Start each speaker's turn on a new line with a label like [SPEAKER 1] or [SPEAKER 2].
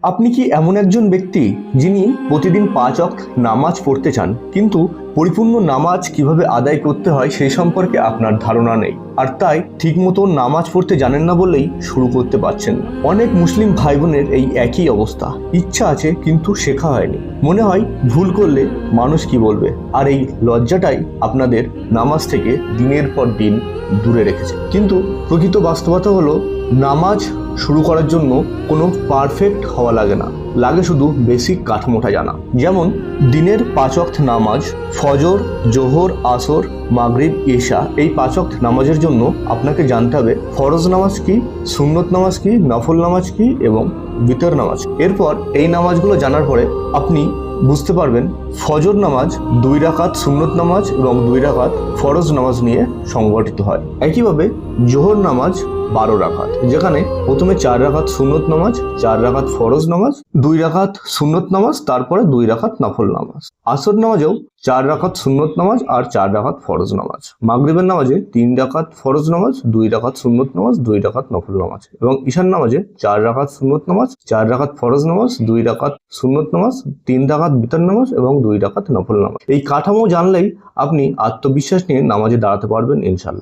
[SPEAKER 1] আপনি কি এমন একজন ব্যক্তি যিনি প্রতিদিন 5 ওয়াক্ত নামাজ পড়তে চান, কিন্তু পরিপূর্ণ নামাজ কিভাবে আদায় করতে হয় সেই সম্পর্কে আপনার ধারণা নেই, আর তাই ঠিকমতো নামাজ পড়তে জানেন না বলেই শুরু করতে পারছেন না? অনেক মুসলিম ভাই বোনের এই একই অবস্থা। ইচ্ছা আছে কিন্তু শেখা হয়নি। মনে হয় ভুল করলে মানুষ কি বলবে, আর এই লজ্জাটাই আপনাদের নামাজ থেকে দিনের পর দিন দূরে রেখেছে। কিন্তু প্রকৃত বাস্তবতা হলো, নামাজ শুরু করার জন্য কোনো পারফেক্ট হওয়া লাগে না, লাগে শুধু বেসিক কাঠামোটা জানা। যেমন দিনের 5 ওয়াক্ত নামাজ, ফজর, জোহর, আসর, মাগরিব, ইশা, এই 5 ওয়াক্ত নামাজের জন্য আপনাকে জানতে হবে ফরজ নামাজ কি, সুন্নত নামাজ কি, নফল নামাজ কি এবং বিতর নামাজ। এরপর এই নামাজগুলো জানার পরে আপনি বুঝতে পারবেন ফজর নামাজ 2 রাকাত সুন্নত নামাজ এবং 2 রাকাত ফরজ নামাজ নিয়ে সংগঠিত হয়। একইভাবে জোহর নামাজ 12 রাকাত, যেখানে প্রথমে 4 রাকাত সুন্নত নামাজ, 4 রাকাত ফরজ নামাজ, 2 রাকাত সুন্নত নামাজ, তারপরে 2 রাকাত নফল নামাজ। আসর নামাজেও 4 রাকাত সুন্নত নামাজ আর 4 রাকাত ফরজ নামাজ। মাগরিবের নামাজে 3 রাকাত ফরজ নামাজ, 2 রাকাত সুন্নত নামাজ, 2 রাকাত নফল নামাজ। এবং ঈশার নামাজে 4 রাকাত সুন্নত নামাজ, 4 রাকাত ফরজ নামাজ, 2 রাকাত সুন্নত নামাজ, 3 রাকাত বিতর নামাজ এবং 2 রাকাত নফল নামাজ। এই কাঠামো জানলেই আপনি আত্মবিশ্বাস নিয়ে নামাজে দাঁড়াতে পারবেন ইনশাল্লাহ।